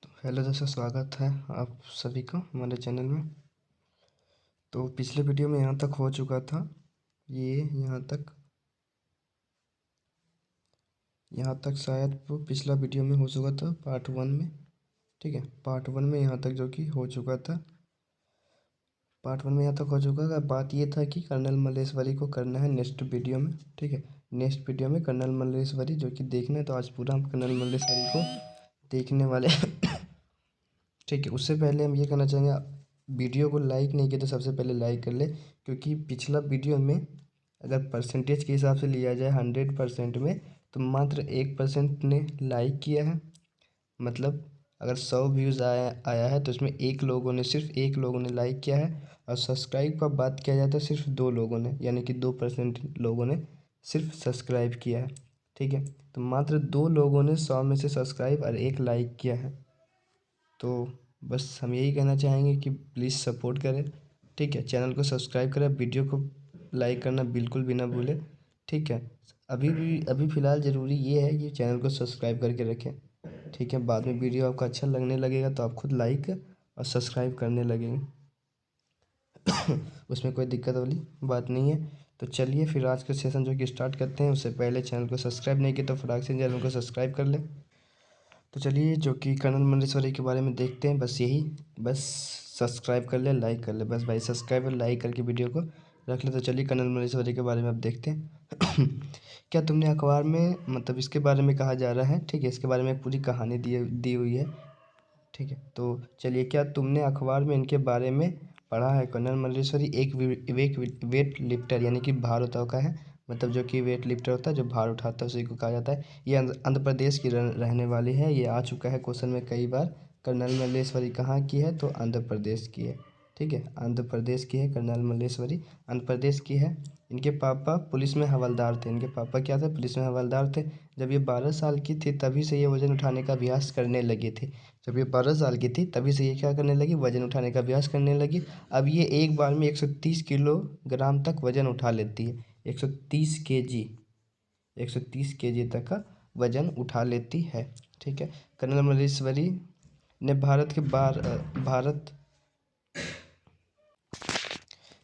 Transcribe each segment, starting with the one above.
तो हेलो दोस्तों, स्वागत है आप सभी का हमारे चैनल में। तो पिछले वीडियो में यहाँ तक हो चुका था। ये यहाँ तक शायद वो पिछला वीडियो में हो चुका था पार्ट 1 में। ठीक है, पार्ट 1 में यहाँ तक जो कि हो चुका था। पार्ट 1 में यहाँ तक हो चुका था। बात ये था कि कर्नल मल्लेश्वरी को करना है नेक्स्ट वीडियो में। ठीक है, नेक्स्ट वीडियो में कर्नल मल्लेश्वरी जो कि देखना है, तो आज पूरा हम कर्नल मल्लेश्वरी को देखने वाले ठीक है, उससे पहले हम ये कहना चाहेंगे, वीडियो को लाइक नहीं किया तो सबसे पहले लाइक कर ले, क्योंकि पिछला वीडियो में अगर परसेंटेज के हिसाब से लिया जाए 100% में, तो मात्र 1% ने लाइक किया है। मतलब अगर 100 व्यूज़ आया है तो उसमें सिर्फ एक लोगों ने लाइक किया है। और सब्सक्राइब का बात किया जाए तो सिर्फ 2 लोगों ने, यानी कि 2% लोगों ने सिर्फ सब्सक्राइब किया है। ठीक है, तो मात्र 2 लोगों ने 100 में से सब्सक्राइब और 1 लाइक किया है। तो बस हम यही कहना चाहेंगे कि प्लीज़ सपोर्ट करें। ठीक है, चैनल को सब्सक्राइब करें, वीडियो को लाइक करना बिल्कुल भी ना भूलें। ठीक है, अभी फ़िलहाल ज़रूरी ये है कि चैनल को सब्सक्राइब करके रखें। ठीक है, बाद में वीडियो आपको अच्छा लगने लगेगा तो आप खुद लाइक और सब्सक्राइब करने लगेंगे उसमें कोई दिक्कत वाली बात नहीं है। तो चलिए फिर आज का सेशन जो कि स्टार्ट करते हैं। उससे पहले चैनल को सब्सक्राइब नहीं किया तो फटाक से चैनल को सब्सक्राइब कर लें। तो चलिए जो कि कर्नल मल्लेश्वरी के बारे में देखते हैं। बस सब्सक्राइब कर ले, लाइक कर ले, बस भाई सब्सक्राइब और लाइक करके वीडियो को रख ले। तो चलिए कर्नल मल्लेश्वरी के बारे में अब देखते हैं क्या तुमने अखबार में, मतलब इसके बारे में कहा जा रहा है। ठीक है, इसके बारे में पूरी कहानी दी हुई है। ठीक है, तो चलिए, क्या तुमने अखबार में इनके बारे में पढ़ा है। कर्नल मल्लेश्वरी एक वेट लिफ्टर यानी कि भार उठाव का है। मतलब जो कि वेट लिफ्टर होता है, जो भार उठाता है, उसी को कहा जाता है। ये आंध्र प्रदेश की रहने वाली है। ये आ चुका है क्वेश्चन में कई बार। कर्नल मल्लेश्वरी कहाँ की है, तो आंध्र प्रदेश की है। ठीक है, आंध्र प्रदेश की है कर्नल मल्लेश्वरी, आंध्र प्रदेश की है। इनके पापा पुलिस में हवलदार थे। इनके पापा क्या थे, पुलिस में हवलदार थे। जब ये 12 साल की थी तभी से ये वज़न उठाने का अभ्यास करने लगी थी। जब ये 12 साल की थी तभी से ये क्या करने लगी, वज़न उठाने का अभ्यास करने लगी। अब ये एक बार में 130 किलोग्राम तक वज़न उठा लेती है। 130 केजी 130 केजी तक का वज़न उठा लेती है। ठीक है, कर्नल मल्लेश्वरी ने भारत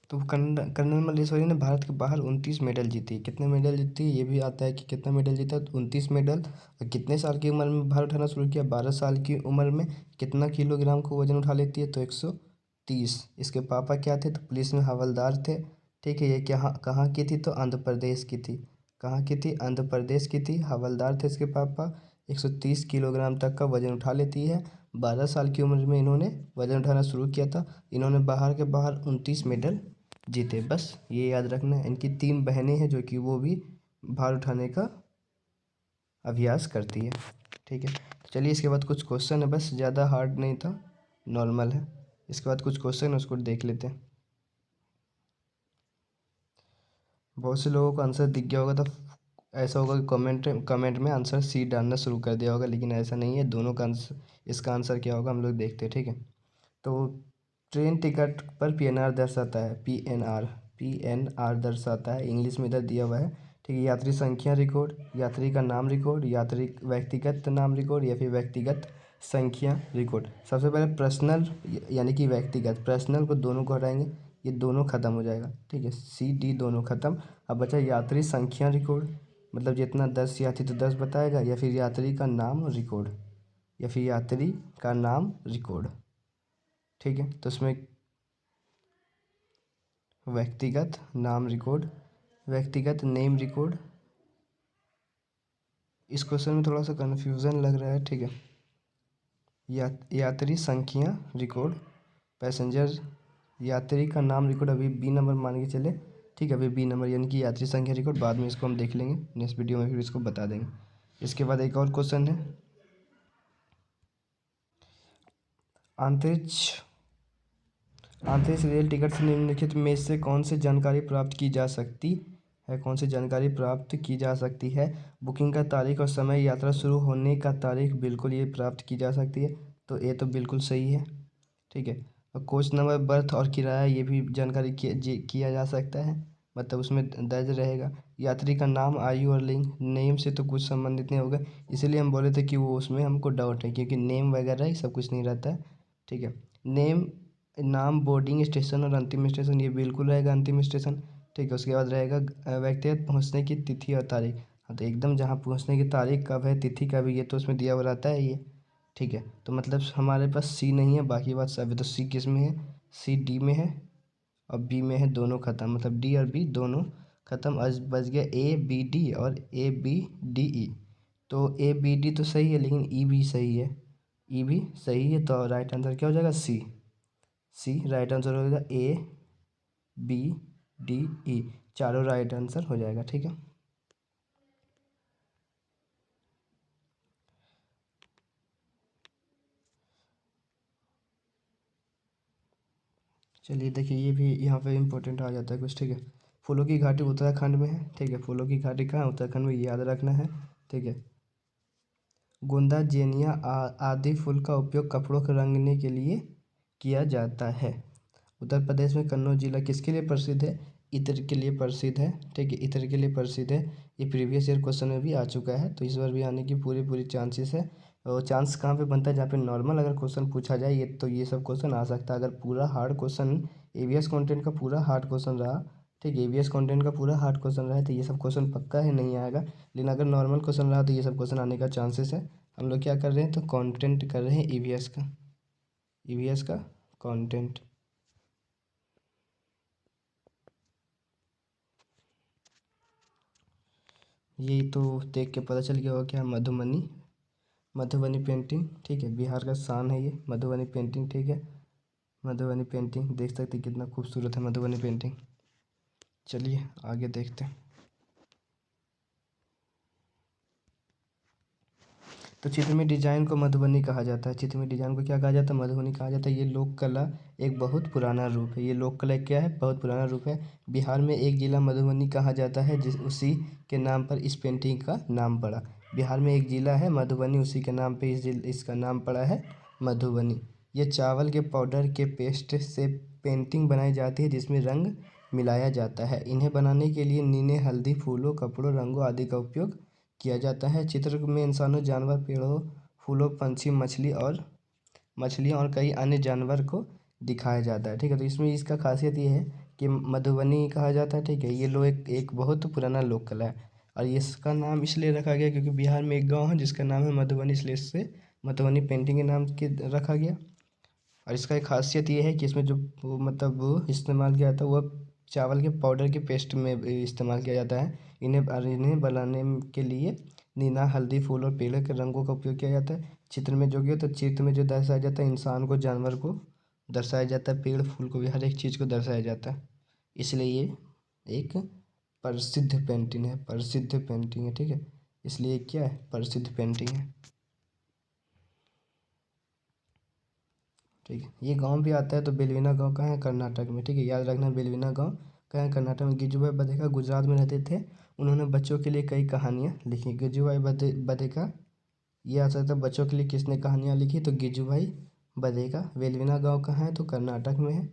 तो कर्नल मल्लेश्वरी ने भारत के बाहर 29 मेडल जीती। कितने मेडल जीती ये भी आता है कि कितना मेडल जीता, 29 मेडल। और कितने साल की उम्र में भार उठाना शुरू किया, 12 साल की उम्र में। कितना किलोग्राम को वजन उठा लेती है, तो 130। इसके पापा क्या थे, तो पुलिस में हवलदार थे। ठीक है, ये कहाँ की थी, तो आंध्र प्रदेश की थी। कहाँ की थी, आंध्र प्रदेश की थी। हवलदार थे इसके पापा। 130 किलोग्राम तक का वजन उठा लेती है। 12 साल की उम्र में इन्होंने वजन उठाना शुरू किया था। इन्होंने बाहर के बाहर 29 मेडल जीते। बस ये याद रखना है। इनकी 3 बहनें हैं जो कि वो भी भार उठाने का अभ्यास करती है। ठीक है, तो चलिए इसके बाद कुछ क्वेश्चन है, बस ज़्यादा हार्ड नहीं था, नॉर्मल है। इसके बाद कुछ क्वेश्चन है, उसको देख लेते हैं। बहुत से लोगों को आंसर दिख गया होगा, तो ऐसा होगा कि कमेंट में आंसर सी डालना शुरू कर दिया होगा, लेकिन ऐसा नहीं है। दोनों का आंसर, इसका आंसर क्या होगा हम लोग देखते हैं। ठीक है, तो ट्रेन टिकट पर पीएनआर दर्शाता है। पीएनआर दर्शाता है, इंग्लिश में इधर दिया हुआ है। ठीक है, यात्री संख्या रिकॉर्ड, यात्री का नाम रिकॉर्ड, यात्री व्यक्तिगत नाम रिकॉर्ड, या फिर व्यक्तिगत संख्या रिकॉर्ड। सबसे पहले पर्सनल यानी कि व्यक्तिगत, पर्सनल को दोनों को हटाएंगे, ये दोनों खत्म हो जाएगा। ठीक है, सी डी दोनों खत्म। अब बचा यात्री संख्या रिकॉर्ड, मतलब जितना 10 यात्री तो 10 बताएगा, या फिर यात्री का नाम रिकॉर्ड, या फिर यात्री का नाम रिकॉर्ड। ठीक है, तो उसमें व्यक्तिगत नाम रिकॉर्ड, व्यक्तिगत नेम रिकॉर्ड। इस क्वेश्चन में थोड़ा सा कन्फ्यूज़न लग रहा है। ठीक है, यात्री संख्या रिकॉर्ड, पैसेंजर, यात्री का नाम रिकॉर्ड अभी बी नंबर मान के चले। ठीक है, अभी बी नंबर यानी कि यात्री संख्या रिकॉर्ड, बाद में इसको हम देख लेंगे नेक्स्ट वीडियो में, फिर इसको बता देंगे। इसके बाद एक और क्वेश्चन है, अंतरिक्ष अंतरिक्ष रेल टिकट से निम्नलिखित में से कौन सी जानकारी प्राप्त की जा सकती है। कौन सी जानकारी प्राप्त की जा सकती है। बुकिंग का तारीख और समय, यात्रा शुरू होने का तारीख, बिल्कुल ये प्राप्त की जा सकती है। तो ये तो बिल्कुल सही है। ठीक है, और कोच नंबर, बर्थ और किराया, ये भी जानकारी किया जा सकता है, मतलब उसमें दर्ज रहेगा। यात्री का नाम, आयु और लिंग। नेम से तो कुछ संबंधित नहीं होगा, इसीलिए हम बोले थे कि वो उसमें हमको डाउट है, क्योंकि नेम वगैरह सब कुछ नहीं रहता है। ठीक है, नेम, नाम, बोर्डिंग स्टेशन और अंतिम स्टेशन, ये बिल्कुल रहेगा अंतिम स्टेशन। ठीक है, उसके बाद रहेगा व्यक्तिगत पहुँचने की तिथि और तारीख। हाँ, तो एकदम जहाँ पहुँचने की तारीख कब है, तिथि कब है, ये तो उसमें दिया हुआ रहता है ये। ठीक है, तो मतलब हमारे पास सी नहीं है, बाकी बात सब है। तो सी किस में है, सी डी में है और बी में है, दोनों खत्म, मतलब डी और बी दोनों खत्म। आज बच गया ए बी डी और ए बी डी ई। तो ए बी डी तो सही है, लेकिन ई भी सही है, ई भी सही है, तो राइट आंसर क्या हो जाएगा, सी। सी राइट आंसर हो जाएगा, ए बी डी ई चारों राइट आंसर हो जाएगा। ठीक है, चलिए देखिए, ये भी यहाँ पे इम्पोर्टेंट आ जाता है कुछ। ठीक है, फूलों की घाटी उत्तराखंड में है। ठीक है, फूलों की घाटी कहाँ है, उत्तराखंड में, ये याद रखना है। ठीक है, गोंदा, जेनिया आदि फूल का उपयोग कपड़ों को रंगने के लिए किया जाता है। उत्तर प्रदेश में कन्नौज जिला किसके लिए प्रसिद्ध है, इत्र के लिए प्रसिद्ध है। ठीक है, इत्र के लिए प्रसिद्ध है। ये प्रीवियस ईयर क्वेश्चन में भी आ चुका है, तो इस बार भी आने की पूरी पूरी चांसेस है। और चांस कहाँ पे बनता है, जहाँ पे नॉर्मल अगर क्वेश्चन पूछा जाए ये, तो ये सब क्वेश्चन आ सकता है। अगर पूरा हार्ड क्वेश्चन, ईवीएस कंटेंट का पूरा हार्ड क्वेश्चन रहा, ठीक है, ईवीएस कंटेंट का पूरा हार्ड क्वेश्चन रहा है, तो ये सब क्वेश्चन पक्का है नहीं आएगा। लेकिन अगर नॉर्मल क्वेश्चन रहा तो ये सब क्वेश्चन आने का चांसेस है। हम लोग क्या कर रहे हैं, तो कंटेंट कर रहे हैं ईवीएस का, ईवीएस का कंटेंट। यही तो देख के पता चल गया होगा क्या, मधुबनी, मधुबनी पेंटिंग। ठीक है, बिहार का शान है ये मधुबनी पेंटिंग। ठीक है, मधुबनी पेंटिंग देख सकते हैं कितना खूबसूरत है मधुबनी पेंटिंग। चलिए आगे देखते हैं। तो चित्र में डिजाइन को मधुबनी कहा जाता है। चित्र में डिजाइन को क्या कहा जाता है, मधुबनी कहा जाता है। ये लोक कला एक बहुत पुराना रूप है। ये लोक कला क्या है, बहुत पुराना रूप है। बिहार में एक जिला मधुबनी कहा जाता है, जिस उसी के नाम पर इस पेंटिंग का नाम पड़ा। बिहार में एक जिला है मधुबनी, उसी के नाम पे इसका नाम पड़ा है मधुबनी। ये चावल के पाउडर के पेस्ट से पेंटिंग बनाई जाती है, जिसमें रंग मिलाया जाता है। इन्हें बनाने के लिए नीले, हल्दी, फूलों, कपड़ों, रंगों आदि का उपयोग किया जाता है। चित्र में इंसानों, जानवर, पेड़ों, फूलों, पंछी, मछलियाँ और कई अन्य जानवर को दिखाया जाता है। ठीक है, तो इसमें इसका खासियत ये है कि मधुबनी कहा जाता है। ठीक है, ये लोग एक बहुत पुराना लोक कला है, और ये इसका नाम इसलिए रखा गया क्योंकि बिहार में एक गांव है जिसका नाम है मधुबनी, इसलिए इससे मधुबनी पेंटिंग के नाम के रखा गया। और इसका एक खासियत ये है कि इसमें जो मतलब वो इस्तेमाल किया जाता है, वो चावल के पाउडर के पेस्ट में इस्तेमाल किया जाता है। इन्हें बनाने के लिए नीला, हल्दी, फूल और पेड़ के रंगों का उपयोग किया जाता है। चित्र में जो कि तो चित्र में जो दर्शाया जाता है, इंसान को, जानवर को दर्शाया जाता है, पेड़ फूल को भी, हर एक चीज़ को दर्शाया जाता है। इसलिए ये एक प्रसिद्ध पेंटिंग है, प्रसिद्ध पेंटिंग है। ठीक है, इसलिए क्या है, प्रसिद्ध पेंटिंग है। ठीक है, ये गांव भी आता है, तो बेलविना गांव कहाँ है, कर्नाटक में। ठीक है, याद रखना बेलविना गांव कहाँ है, कर्नाटक में। गिजुभाई बधेका गुजरात में रहते थे। उन्होंने बच्चों के लिए कई कहानियाँ लिखी। गिजुभाई बधेका, ये आ सकता है बच्चों के लिए किसने कहानियाँ लिखी, तो गिजुभाई बधेका। वेलविना गांव कहाँ है, तो कर्नाटक में है।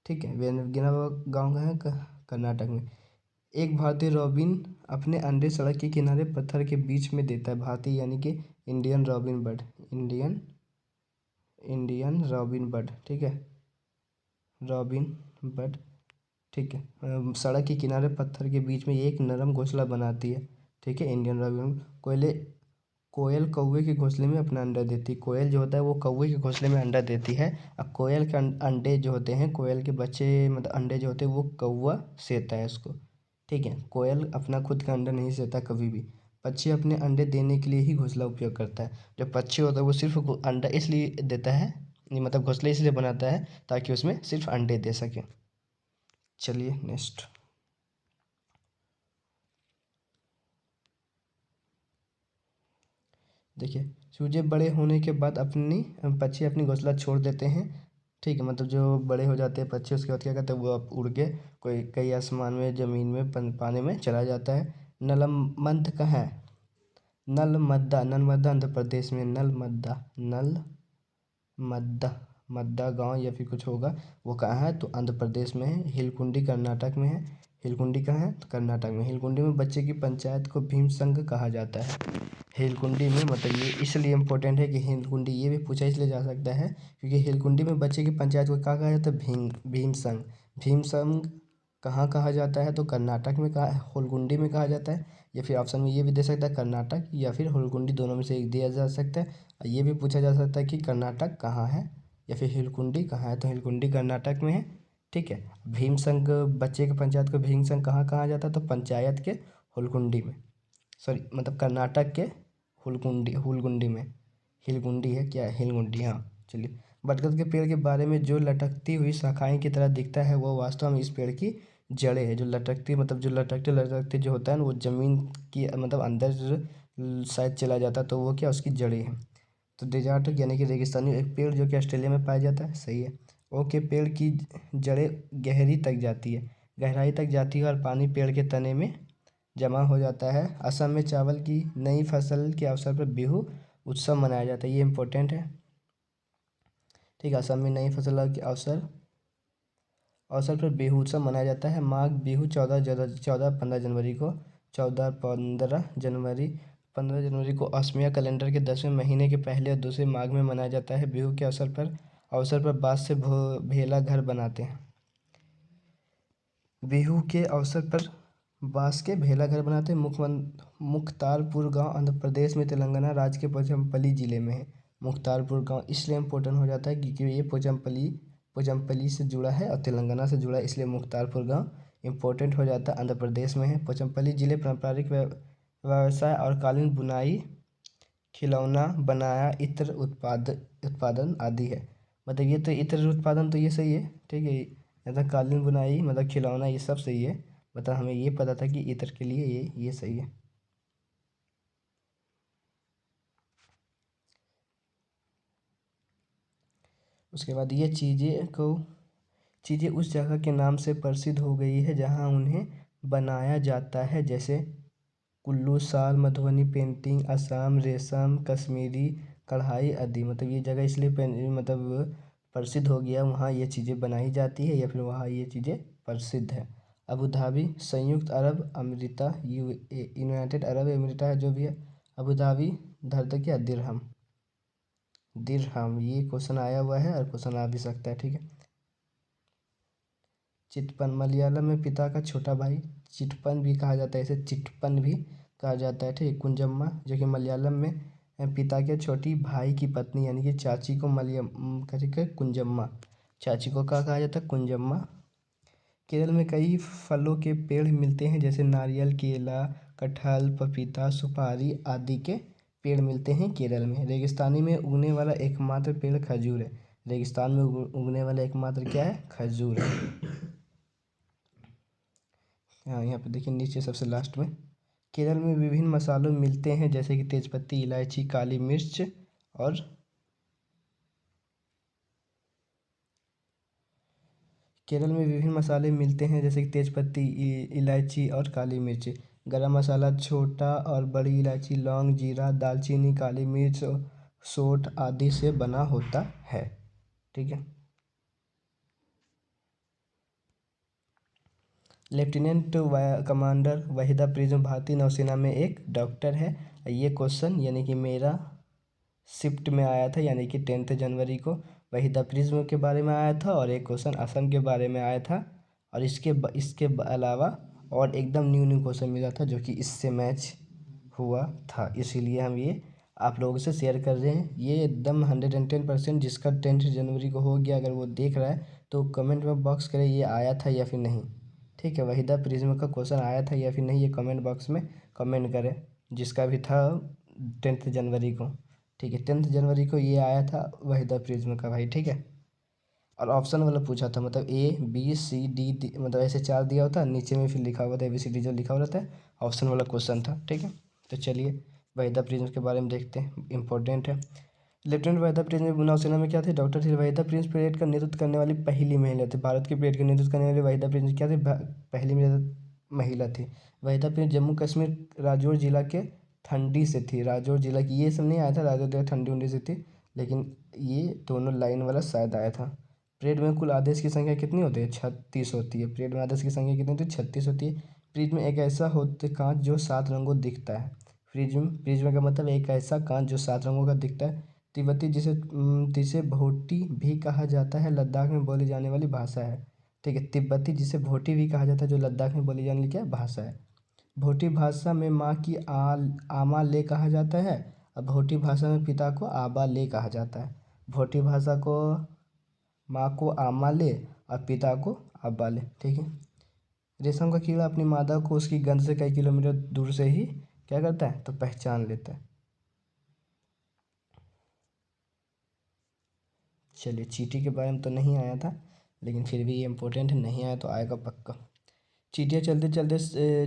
ठीक है, वेलविना गांव कहाँ है, कर्नाटक में। एक भारतीय रॉबिन अपने अंडे सड़क के किनारे पत्थर के बीच में देता है। भारतीय यानी कि Indian robin bird, Indian robin bird. ठीक है, रॉबिन बर्ड। ठीक है, सड़क के किनारे पत्थर के बीच में एक नरम घोंसला बनाती है। ठीक है, इंडियन रॉबिन। कोयल कौवे के घोंसले में अपना अंडा देती है। कोयल जो होता है वो कौवे के घोंसले में अंडा देती है। अब कोयल के अंडे जो होते हैं, कोयल के बच्चे मतलब अंडे जो होते हैं, वो कौवा सेता है उसको। ठीक है, कोयल अपना खुद का अंडा नहीं सेता कभी भी। पक्षी अपने अंडे देने के लिए ही घोंसला उपयोग करता है। जो पक्षी होता है वो सिर्फ अंडा इसलिए देता है, ये मतलब घोंसला इसलिए बनाता है ताकि उसमें सिर्फ अंडे दे सके। चलिए नेक्स्ट। देखिए, चूजे बड़े होने के बाद पक्षी अपनी घोंसला छोड़ देते हैं। ठीक है, मतलब जो बड़े हो जाते हैं पक्षी, उसके बाद क्या करते हैं, वो अब उड़ के कोई कई आसमान में, ज़मीन में, पानी में चला जाता है। नलमद कहाँ है, नलमद्दा, नर्मदा आंध्र प्रदेश में। नलमद्दा, मद्दा गांव या फिर कुछ होगा, वो कहाँ है, तो आंध्र प्रदेश में है। हिलकुंडी कर्नाटक में है। हिलकुंडी कहाँ है? तो कर्नाटक में। हिलकुंडी में बच्चे की पंचायत को भीम संघ कहा जाता है। हिलकुंडी में मतलब ये इसलिए इम्पोर्टेंट है कि हिलकुंडी ये भी पूछा इसलिए जा सकता है क्योंकि हिलकुंडी में बच्चे की पंचायत को क्या कहा जाता है? भीम संघ। भीम संघ कहाँ कहा जाता है? तो कर्नाटक में कहा, हुलकुंडी में कहा जाता है। या फिर ऑप्शन में ये भी दे सकता है कर्नाटक या फिर हुलकुंडी, दोनों में से एक दिया जा सकता है। और ये भी पूछा जा सकता है कि कर्नाटक कहाँ है या फिर हिलकुंडी कहाँ है? तो हिलकुंडी कर्नाटक में है। ठीक है। भीम संघ, बच्चे की पंचायत को भीम संघ कहाँ कहा जाता है? तो पंचायत के हुलकुंडी में, सॉरी मतलब कर्नाटक के हुलकुंडी में। हिलकुंडी है क्या? हिलकुंडी, हाँ। चलिए, बरगद के पेड़ के बारे में, जो लटकती हुई शाखाएं की तरह दिखता है वो वास्तव में इस पेड़ की जड़ें है। जो लटकती मतलब जो लटकते जो होता है ना वो ज़मीन की मतलब अंदर शायद चला जाता है तो वो क्या उसकी जड़ें हैं। तो डेजर्ट यानी कि रेगिस्तानी एक पेड़ जो कि ऑस्ट्रेलिया में पाया जाता है, सही है। ओके, पेड़ की जड़ें गहरी तक जाती है, गहराई तक जाती है और पानी पेड़ के तने में जमा हो जाता है। असम में चावल की नई फसल के अवसर पर बिहू उत्सव मनाया जाता है, ये इम्पोर्टेंट है। ठीक है, असम में नई फसल के अवसर पर बिहू उत्सव मनाया जाता है। माघ बिहू 15 जनवरी को 15 जनवरी को असमिया कैलेंडर के 10वें महीने के पहले और दूसरे माघ में मनाया जाता है। बिहू के अवसर पर बाँस से भेला घर बनाते हैं। बिहू के अवसर पर बाँस के भेला घर बनाते हैं। मुख्तारपुर गांव आंध्र प्रदेश में तेलंगाना राज्य के पोचमपल्ली जिले में है। मुख्तारपुर गांव इसलिए इम्पोर्टेंट हो जाता है क्योंकि ये पोचमपल्ली से जुड़ा है और तेलंगाना से जुड़ा है, इसलिए मुख्तारपुर गांव इम्पोर्टेंट हो जाता है। आंध्र प्रदेश में है। पोचमपल्ली जिले पारंपरिक व्यवसाय और कालीन बुनाई, खिलौना बनाया, इत्र उत्पादन आदि है। मतलब ये तो इत्र उत्पादन तो ये सही है, ठीक है। मतलब कालीन बुनाई मतलब खिलौना ये सब सही है। मतलब हमें ये पता था कि इत्र के लिए ये सही है। उसके बाद ये चीज़ें उस जगह के नाम से प्रसिद्ध हो गई है जहाँ उन्हें बनाया जाता है, जैसे कुल्लू शाल, मधुबनी पेंटिंग, असम रेशम, कश्मीरी कढ़ाई आदि। मतलब ये जगह इसलिए मतलब प्रसिद्ध हो गया, वहाँ ये चीज़ें बनाई जाती है या फिर वहाँ ये चीज़ें प्रसिद्ध है। अबू धाबी, संयुक्त अरब अमीरात, यूनाइटेड अरब अमीरात जो भी है। अबू धाबी धरती क्या? दिरहम। ये क्वेश्चन आया हुआ है और क्वेश्चन आ भी सकता है, ठीक है। चिटपन, मलयालम में पिता का छोटा भाई चिटपन भी कहा जाता है, इसे चिटपन भी कहा जाता है, ठीक है। कुंजम्मा जो कि मलयालम में पिता के छोटी भाई की पत्नी यानी कि चाची को करके कुंजम्मा, चाची को क्या कहा जाता है? कुंजम्मा। केरल में कई फलों के पेड़ मिलते हैं जैसे नारियल, केला, कटहल, पपीता, सुपारी आदि के पेड़ मिलते हैं केरल में। रेगिस्तानी में उगने वाला एकमात्र पेड़ खजूर है। रेगिस्तान में उगने वाला एकमात्र क्या है? खजूर है। हाँ, यहाँ पे देखिए नीचे सबसे लास्ट में, केरल में विभिन्न मसालों मिलते हैं जैसे कि तेजपत्ती, इलायची, काली मिर्च और केरल में विभिन्न मसाले मिलते हैं जैसे कि तेजपत्ती, इलायची और काली मिर्च। गरम मसाला छोटा और बड़ी इलायची, लौंग, जीरा, दालचीनी, काली मिर्च, सौंठ आदि से बना होता है, ठीक है। लेफ्टिनेंट कमांडर वहीदा प्रिज्म भारतीय नौसेना में एक डॉक्टर है। ये क्वेश्चन यानी कि मेरा शिफ्ट में आया था यानी कि 10 जनवरी को वहीदा प्रिज्म के बारे में आया था और एक क्वेश्चन असम के बारे में आया था। और इसके अलावा और एकदम न्यू क्वेश्चन मिला था जो कि इससे मैच हुआ था, इसीलिए हम ये आप लोगों से शेयर कर रहे हैं। ये एकदम 110% जिसका 10 जनवरी को हो गया अगर वो देख रहा है तो कमेंट में बॉक्स करे ये आया था या फिर नहीं, ठीक है। वहीदा प्रिज्म का क्वेश्चन आया था या फिर नहीं ये कमेंट बॉक्स में कमेंट करें, जिसका भी था 10 जनवरी को, ठीक है। 10 जनवरी को ये आया था वहीदा प्रिज्म का भाई, ठीक है। और ऑप्शन वाला पूछा था मतलब A B C D मतलब ऐसे 4 दिया होता है, नीचे में फिर लिखा हुआ था ABCD जो लिखा हुआ रहता है, ऑप्शन वाला क्वेश्चन था, ठीक है। तो चलिए वहीदा प्रिंस के बारे में देखते हैं, इंपॉर्टेंट है। लेफ्टिनेंट वहीदा प्रिंस नौसेना में क्या थे? डॉक्टर थे। वहीदा प्रिंस परेड का नेतृत्व करने वाली पहली महिला थी। भारत की परेड का नेतृत्व करने वाली वहीदा प्रिंस क्या थी? पहली महिला थी। वहीदा प्रिंस जम्मू कश्मीर राजौरी जिला के ठंडी से थी। राजौरी जिला की ये सब नहीं आया था, राजौरी जिला ठंडी उंडी से थी, लेकिन ये दोनों लाइन वाला शायद आया था। परेड में कुल आदेश की संख्या कितनी होती है? 36 होती है। परेड में आदेश की संख्या कितनी होती है? 36 होती है। प्रिज्म एक ऐसा होता है कांच जो 7 रंगों दिखता है। प्रिज्म का मतलब एक ऐसा कांच जो 7 रंगों का दिखता है। तिब्बती जिसे भोटी भी कहा जाता है, लद्दाख में बोली जाने वाली भाषा है। ठीक है, तिब्बती जिसे भोटी भी कहा जाता है, जो लद्दाख में बोली जाने वाली क्या भाषा है? भोटी भाषा में माँ की आमा ले कहा जाता है, और भोटी भाषा में पिता को आबा ले कहा जाता है। भोटी भाषा को माँ को आमा ले और पिता को आबा ले। ठीक है। रेशम का कीड़ा अपनी मादा को उसकी गंध से कई किलोमीटर दूर से ही क्या करता है? तो पहचान लेता है। चलिए, चींटी के बारे में तो नहीं आया था, लेकिन फिर भी ये इम्पोर्टेंट है, नहीं आया तो आएगा पक्का। चींटियाँ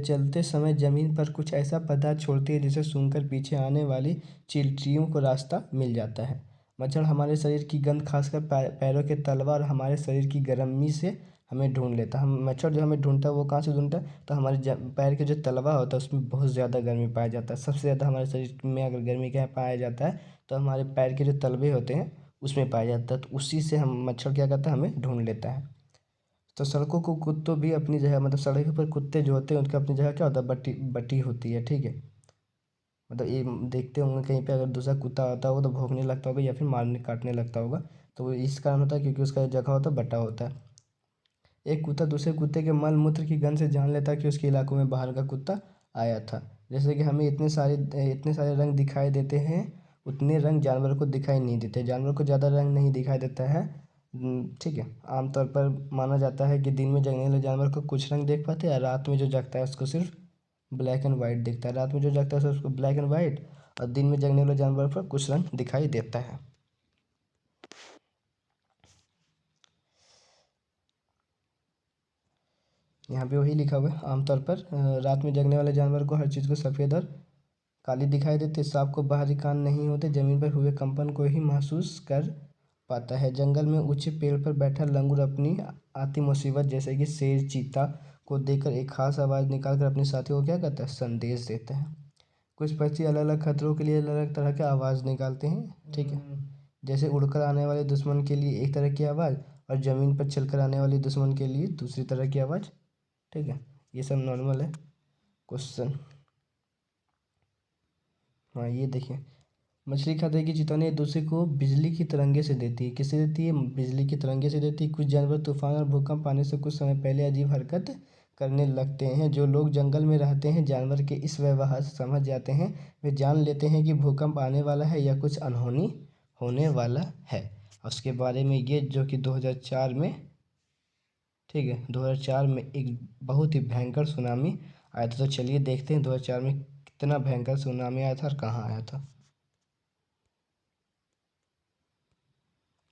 चलते समय ज़मीन पर कुछ ऐसा पदार्थ छोड़ती है जिसे सूंघकर पीछे आने वाली चींटियों को रास्ता मिल जाता है। मच्छर हमारे शरीर की गंध, खासकर पैरों के तलवा और हमारे शरीर की गर्मी से हमें ढूंढ लेता है। हम मच्छर जो हमें ढूंढता है वो कहाँ से ढूंढता है? तो हमारे पैर के जो तलवा होता है उसमें बहुत ज़्यादा गर्मी पाया जाता है। सबसे ज़्यादा हमारे शरीर में अगर गर्मी क्या पाया जाता है तो हमारे पैर के जो तलवे होते हैं उसमें पाया जाता है। तो उसी से हम मच्छर क्या करता है? हमें ढूंढ लेता है। तो सड़कों को कुत्तों भी अपनी जगह, मतलब सड़क पर कुत्ते जो होते हैं उनकी अपनी जगह क्या होता है? बटी बटी होती है। ठीक है, मतलब ये देखते होंगे कहीं पे अगर दूसरा कुत्ता आता होगा तो भौंकने लगता होगा या फिर मारने काटने लगता होगा, तो वो इस कारण होता है क्योंकि उसका जगह होता है बटा होता है। एक कुत्ता दूसरे कुत्ते के मल मूत्र की गंध से जान लेता है कि उसके इलाकों में बाहर का कुत्ता आया था। जैसे कि हमें इतने सारे रंग दिखाई देते हैं, उतने रंग जानवर को दिखाई नहीं देते। जानवर को ज़्यादा रंग नहीं दिखाई देता है। ठीक है, आमतौर पर माना जाता है कि दिन में जगने वाले जानवर को कुछ रंग देख पाते हैं, रात में जो जगता है उसको सिर्फ ब्लैक एंड वाइट दिखता है। रात में जो जगता है उसको ब्लैक एंड वाइट, और दिन में जगने वाले जानवर पर कुछ रंग दिखाई देता है। यहाँ पे वही लिखा हुआ है, आमतौर पर रात में जगने वाले जानवर को हर चीज़ को सफ़ेद और काली दिखाई देती। सांप को बाहरी कान नहीं होते, ज़मीन पर हुए कंपन को ही महसूस कर पाता है। जंगल में ऊंचे पेड़ पर बैठा लंगूर अपनी आती मुसीबत जैसे कि शेर, चीता को देखकर एक खास आवाज़ निकालकर अपने साथियों को क्या करता है? संदेश देता है। कुछ पक्षी अलग अलग खतरों के लिए अलग अलग तरह की आवाज़ निकालते हैं। ठीक है, जैसे उड़कर आने वाले दुश्मन के लिए एक तरह की आवाज़, और ज़मीन पर चलकर आने वाले दुश्मन के लिए दूसरी तरह की आवाज़। ठीक है, ये सब नॉर्मल है क्वेश्चन। हाँ, ये देखिए, मछली खतरे की चेतावनी एक दूसरे को बिजली की तरंगे से देती है। किससे देती है? बिजली की तरंगे से देती है। कुछ जानवर तूफान और भूकंप आने से कुछ समय पहले अजीब हरकत करने लगते हैं। जो लोग जंगल में रहते हैं जानवर के इस व्यवहार से समझ जाते हैं, वे जान लेते हैं कि भूकंप आने वाला है या कुछ अनहोनी होने वाला है। और उसके बारे में ये जो कि 2004 में, ठीक है, 2004 में एक बहुत ही भयंकर सुनामी आया था। तो चलिए देखते हैं 2004 में कितना भयंकर सुनामी आया था और कहाँ आया था।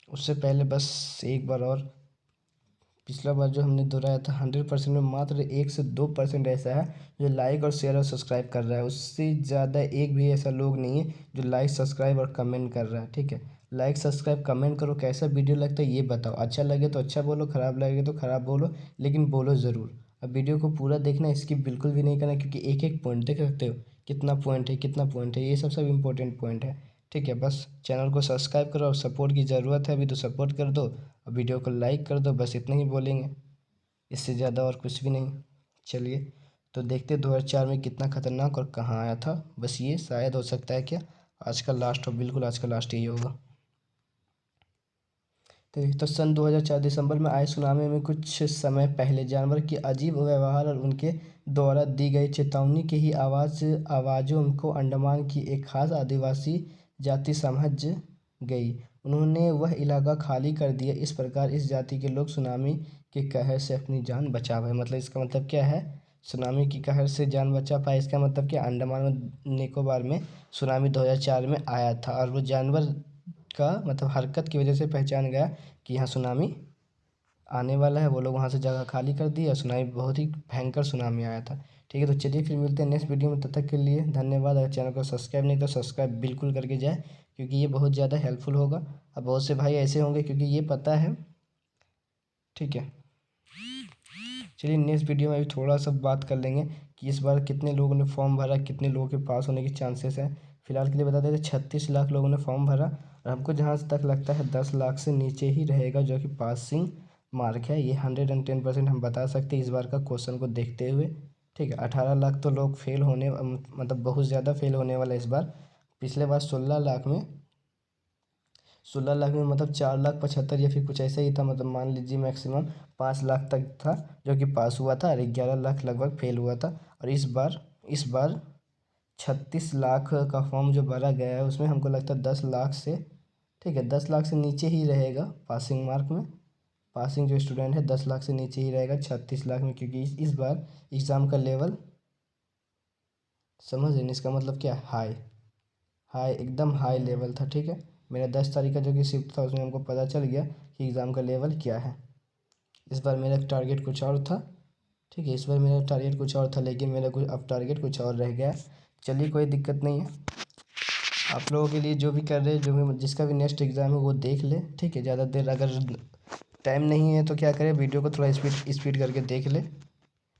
उससे पहले बस एक बार और, पिछला बार जो हमने दोहराया था 100% में मात्र 1 से 2% ऐसा है जो लाइक और शेयर और सब्सक्राइब कर रहा है। उससे ज़्यादा एक भी ऐसा लोग नहीं है जो लाइक, सब्सक्राइब और कमेंट कर रहा है। ठीक है, लाइक, सब्सक्राइब, कमेंट करो। कैसा वीडियो लगता है ये बताओ। अच्छा लगे तो अच्छा बोलो, ख़राब लगे तो ख़राब बोलो, लेकिन बोलो ज़रूर। अब वीडियो को पूरा देखना, स्किप बिल्कुल भी नहीं करना, क्योंकि एक एक पॉइंट देख सकते हो कितना पॉइंट है, कितना पॉइंट है, ये सब इंपॉर्टेंट पॉइंट है। ठीक है, बस चैनल को सब्सक्राइब करो और सपोर्ट की ज़रूरत है अभी, तो सपोर्ट कर दो और वीडियो को लाइक कर दो। बस इतना ही बोलेंगे, इससे ज़्यादा और कुछ भी नहीं। चलिए, तो देखते 2004 में कितना खतरनाक और कहाँ आया था। बस ये शायद हो सकता है क्या आज का लास्ट हो, बिल्कुल आज का लास्ट यही होगा। तो सन 2004 दिसंबर में आए सुनामी में कुछ समय पहले जानवर की अजीब व्यवहार और उनके द्वारा दी गई चेतावनी की ही आवाज़ों को अंडमान की एक खास आदिवासी जाति समझ गई। उन्होंने वह इलाका खाली कर दिया। इस प्रकार इस जाति के लोग सुनामी के कहर से अपनी जान बचा पाए। मतलब इसका मतलब क्या है? सुनामी की कहर से जान बचा पाए, इसका मतलब क्या? अंडमान और निकोबार में सुनामी 2004 में आया था और वो जानवर का मतलब हरकत की वजह से पहचान गया कि यहाँ सुनामी आने वाला है। वो लोग वहाँ से जगह खाली कर दी और सुनामी, बहुत ही भयंकर सुनामी आया था। ठीक है, तो चलिए फिर मिलते हैं नेक्स्ट वीडियो में। तब तक के लिए धन्यवाद। अगर चैनल को सब्सक्राइब नहीं तो सब्सक्राइब बिल्कुल करके जाए, क्योंकि ये बहुत ज़्यादा हेल्पफुल होगा। अब बहुत से भाई ऐसे होंगे क्योंकि ये पता है। ठीक है, चलिए नेक्स्ट वीडियो में अभी थोड़ा सा बात कर लेंगे कि इस बार कितने लोगों ने फॉर्म भरा, कितने लोगों के पास होने के चांसेस हैं। फिलहाल के लिए बता देते 36 लाख लोगों ने फॉर्म भरा और हमको जहाँ तक लगता है 10 लाख से नीचे ही रहेगा जो कि पासिंग मार्क है। ये 110% हम बता सकते हैं इस बार का क्वेश्चन को देखते हुए। ठीक है, 18 लाख तो लोग फेल होने मतलब बहुत ज़्यादा फेल होने वाला है इस बार। पिछले बार 16 लाख में मतलब 4,75,000 या फिर कुछ ऐसा ही था, मतलब मान लीजिए मैक्सिमम 5 लाख तक था जो कि पास हुआ था, और 11 लाख लगभग फेल हुआ था। और इस बार 36 लाख का फॉर्म जो भरा गया है उसमें हमको लगता है 10 लाख से, ठीक है, 10 लाख से नीचे ही रहेगा पासिंग मार्क में। पासिंग जो स्टूडेंट है 10 लाख से नीचे ही रहेगा 36 लाख में, क्योंकि इस बार एग्ज़ाम का लेवल समझ रहे हैं, इसका मतलब क्या, हाई हाई एकदम हाई लेवल था। ठीक है, मेरा 10 तारीख का जो कि शिफ्ट था उसमें हमको पता चल गया कि एग्ज़ाम का लेवल क्या है। इस बार मेरा टारगेट कुछ और था। ठीक है, इस बार मेरा टारगेट कुछ और था, लेकिन मेरा कुछ अब टारगेट कुछ और रह गया। चलिए कोई दिक्कत नहीं है, आप लोगों के लिए जो भी कर रहे हैं, जो भी जिसका भी नेक्स्ट एग्ज़ाम है वो देख ले। ठीक है, ज़्यादा देर अगर टाइम नहीं है तो क्या करें, वीडियो को थोड़ा स्पीड करके देख ले।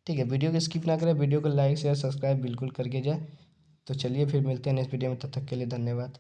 ठीक है, वीडियो को स्किप ना करें, वीडियो को लाइक शेयर सब्सक्राइब बिल्कुल करके जाए। तो चलिए फिर मिलते हैं नेक्स्ट वीडियो में, तब तक के लिए धन्यवाद।